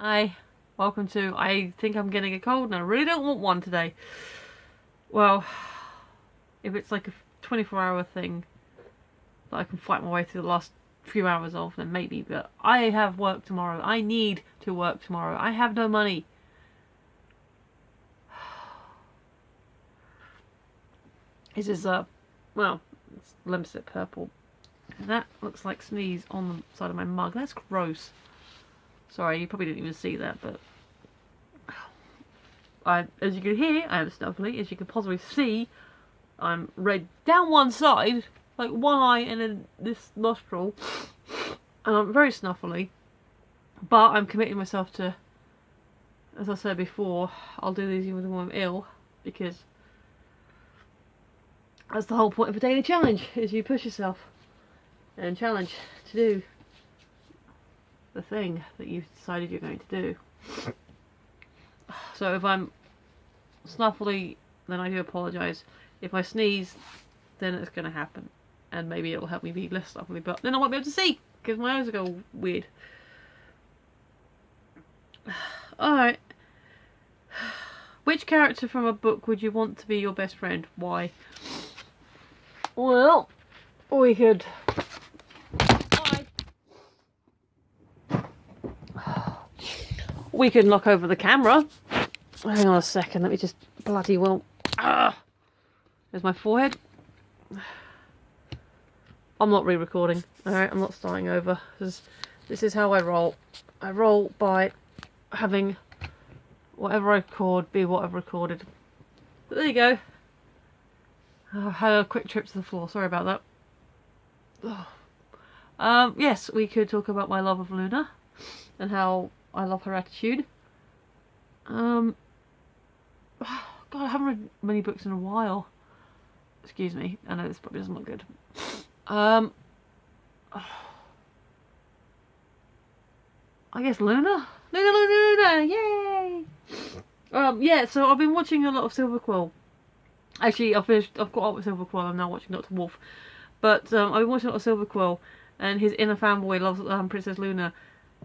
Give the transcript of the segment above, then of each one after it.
Hi, welcome to I think I'm getting a cold and I really don't want one today. Well, if it's like a 24-hour thing that I can fight my way through the last few hours of, then maybe, but I have work tomorrow. I need to work tomorrow. I have no money. This is, well, it's Lemsip purple. And that looks like sneeze on the side of my mug. That's gross. Sorry, you probably didn't even see that, but as you can hear, I am snuffly. As you can possibly see, I'm red down one side, like one eye and then this nostril, and I'm very snuffly. But I'm committing myself to, as I said before, I'll do these even when I'm ill, because that's the whole point of a daily challenge, is you push yourself and challenge to do the thing that you've decided you're going to do. So if I'm snuffly, then I do apologise. If I sneeze, then it's going to happen. And maybe it'll help me be less snuffly, but then I won't be able to see, because my eyes go weird. Alright. Which character from a book would you want to be your best friend? Why? Well, we could... We could knock over the camera. Hang on a second, let me just bloody well... There's my forehead. I'm not re-recording. Alright, I'm not starting over. This is how I roll. I roll by having whatever I record be what I've recorded. But there you go. I had a quick trip to the floor. Sorry about that. Yes, we could talk about my love of Luna and how I love her attitude. God, I haven't read many books in a while. Excuse me. I know this probably doesn't look good. I guess Luna? Luna! Yay! Yeah, so I've been watching a lot of Silver Quill. Actually, I've got up with Silver Quill, I'm now watching Dr. Wolf. But I've been watching a lot of Silver Quill, and his inner fanboy loves Princess Luna.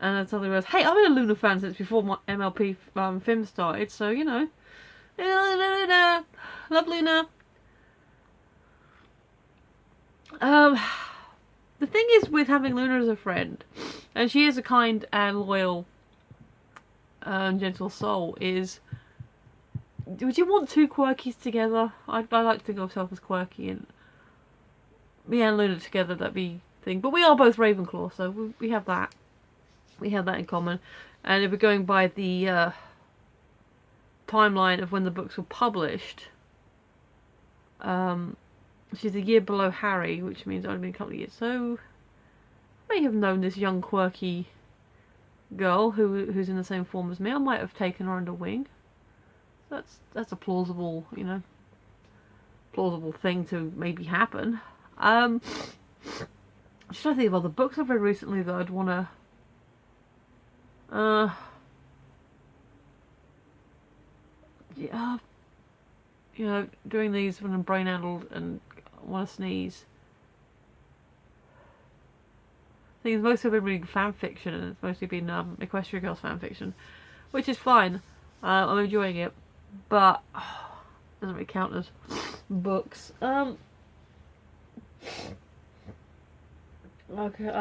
And I suddenly realised, hey, I've been a Luna fan since before my MLP film started, so, you know. Luna! Love Luna! The thing is with having Luna as a friend, and she is a kind and loyal and gentle soul, is... Would you want two quirkies together? I like to think of myself as quirky, and me and Luna together, that'd be the thing. But we are both Ravenclaw, so we have that. We have that in common. And if we're going by the timeline of when the books were published, she's a year below Harry, which means only been a couple of years. So I may have known this young quirky girl who's in the same form as me. I might have taken her under wing. That's a plausible, you know, plausible thing to maybe happen. I'm just trying to think of other books I've read recently that I'd want to. Yeah, you know, doing these when I'm brain-addled and want to sneeze. I think most of it been reading fan fiction, and it's mostly been Equestria Girls fan fiction, which is fine. I'm enjoying it, but doesn't really count as books. I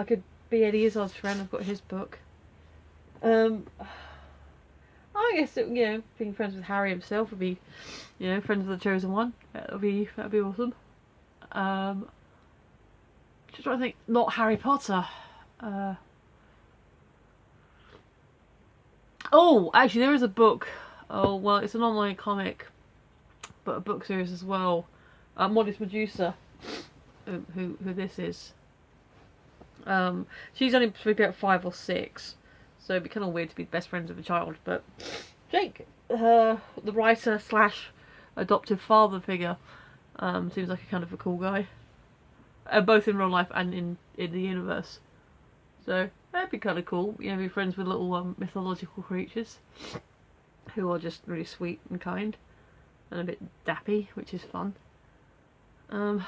could be Eddie Izzard's friend. I've got his book. I guess you know, being friends with Harry himself would be, you know, friends with the Chosen One. That'd be awesome. Just trying to think, not Harry Potter. Oh, actually, there is a book. Oh well, it's an online comic, but a book series as well. Modest Medusa, who this is. She's only maybe about 5 or 6. So it'd be kind of weird to be best friends with a child, but Jake, the writer slash adoptive father figure, seems like a kind of a cool guy, both in real life and in the universe. So that'd be kind of cool, you know, be friends with little mythological creatures who are just really sweet and kind and a bit dappy, which is fun. What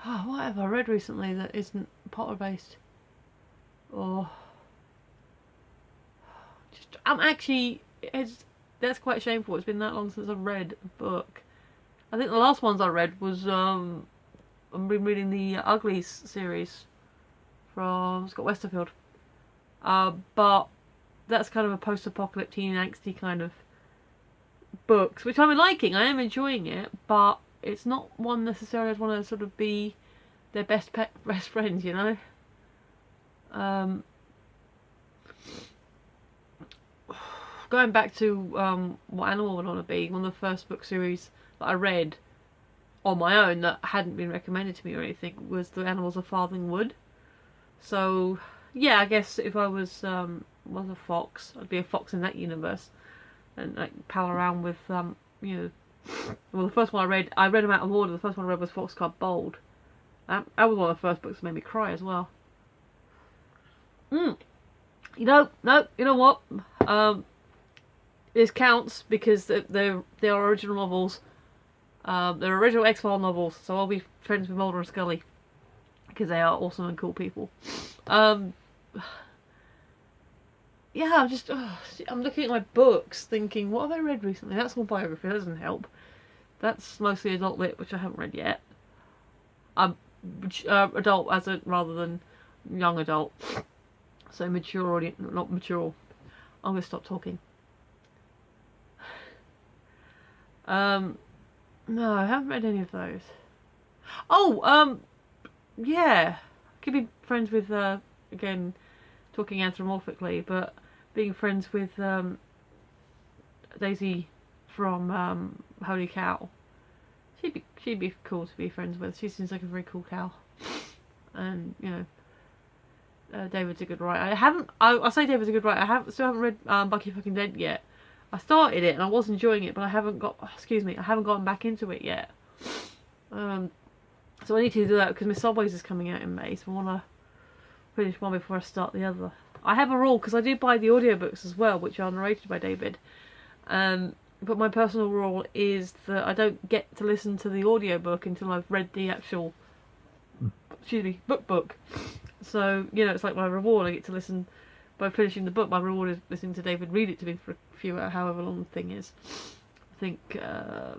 have I read recently that isn't Potter based? Or that's quite shameful. It's been that long since I've read a book. I think the last ones I read was I've been reading the Uglies series from Scott Westerfield. But that's kind of a post-apocalyptic, angsty kind of books, which I'm liking. I am enjoying it, but it's not one necessarily I'd want to sort of be their best friend, you know. Going back to what Animal would want to be, one of the first book series that I read on my own that hadn't been recommended to me or anything was The Animals of Farthing Wood. So yeah, I guess if I was a fox, I'd be a fox in that universe and like pal around with you know. Well, the first one I read them out of order. The first one I read was Foxcard Bold. That was one of the first books that made me cry as well. You know what? This counts because they are original novels. They're original X-File novels, so I'll be friends with Mulder and Scully because they are awesome and cool people. Yeah, I'm looking at my books thinking, what have I read recently? That's all biography, that doesn't help. That's mostly adult lit, which I haven't read yet. Adult rather than young adult. So mature audience, not mature. I'm gonna stop talking. No, I haven't read any of those. Oh, yeah. Could be friends with, again, talking anthropomorphically, but being friends with Daisy from Holy Cow. She'd be cool to be friends with. She seems like a very cool cow, and you know, David's a good writer. I say David's a good writer. I still haven't read Bucky Fucking Dead yet. I started it and I was enjoying it, but I haven't gotten back into it yet. So I need to do that because Miss Subways is coming out in May, so I want to finish one before I start the other. I have a rule, because I do buy the audiobooks as well, which are narrated by David. But my personal rule is that I don't get to listen to the audiobook until I've read the actual, book. So, you know, it's like my reward. I get to listen, by finishing the book, my reward is listening to David read it to me for a few hours, however long the thing is. I think, I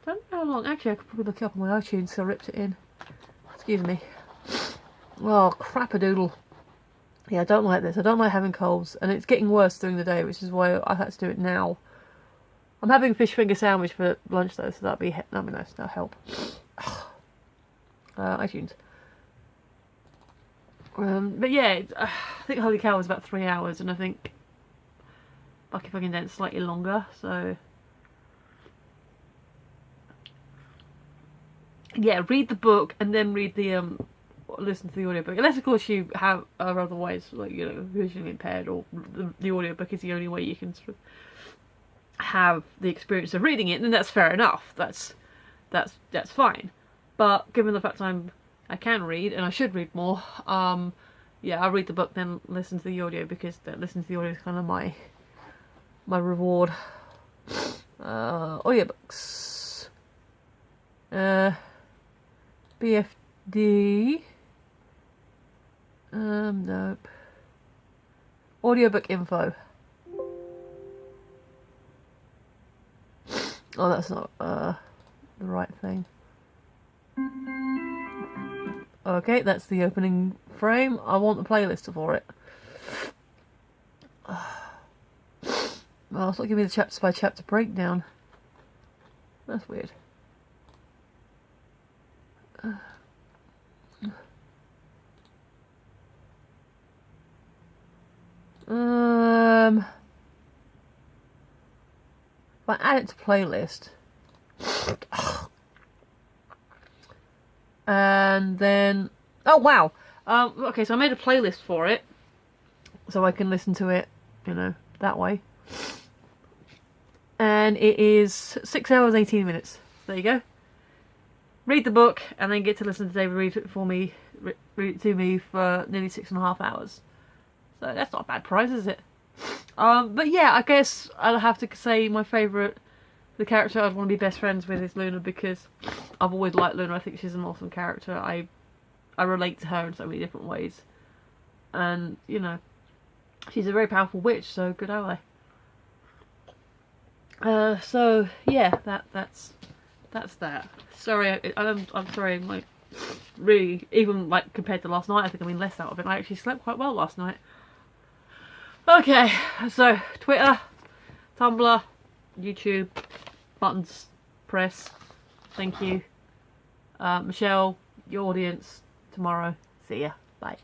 don't know how long. Actually, I could probably look it up on my iTunes, so I ripped it in. Excuse me. Oh, crap-a-doodle. Yeah, I don't like this. I don't like having colds, and it's getting worse during the day, which is why I had to do it now. I'm having a fish finger sandwich for lunch though, so that'll be nice. That'll help. iTunes. But yeah, I think Holy Cow was about 3 hours, and I think Bucky Fucking Dead's slightly longer. So yeah, read the book and then read the listen to the audiobook, unless of course you are otherwise, like, you know, visually impaired, or the audiobook is the only way you can sort of have the experience of reading it, then that's fair enough. That's fine. But given the fact I can read, and I should read more, yeah, I'll read the book then listen to the audio, because listening to the audio is kind of my reward. Audiobooks. BFD. Nope. Audiobook info. Oh, that's not the right thing. Okay, that's the opening frame. I want the playlist for it. Well, it's not giving me the chapter by chapter breakdown. That's weird. If I add it to playlist, and then, oh wow, okay, so I made a playlist for it, so I can listen to it, you know, that way, and it is 6 hours 18 minutes. There you go. Read the book and then get to listen to David read it to me for nearly 6.5 hours. So that's not a bad price, is it? But yeah, I guess I'll have to say the character I'd want to be best friends with is Luna, because I've always liked Luna. I think she's an awesome character. I relate to her in so many different ways. And, you know, she's a very powerful witch, so good ally. So yeah, that's that. Sorry, I'm sorry. Like, really, even like compared to last night, I think I mean less out of it. I actually slept quite well last night. Okay, so Twitter, Tumblr, YouTube, buttons, press. Thank you, Michelle, your audience tomorrow. See ya. Bye.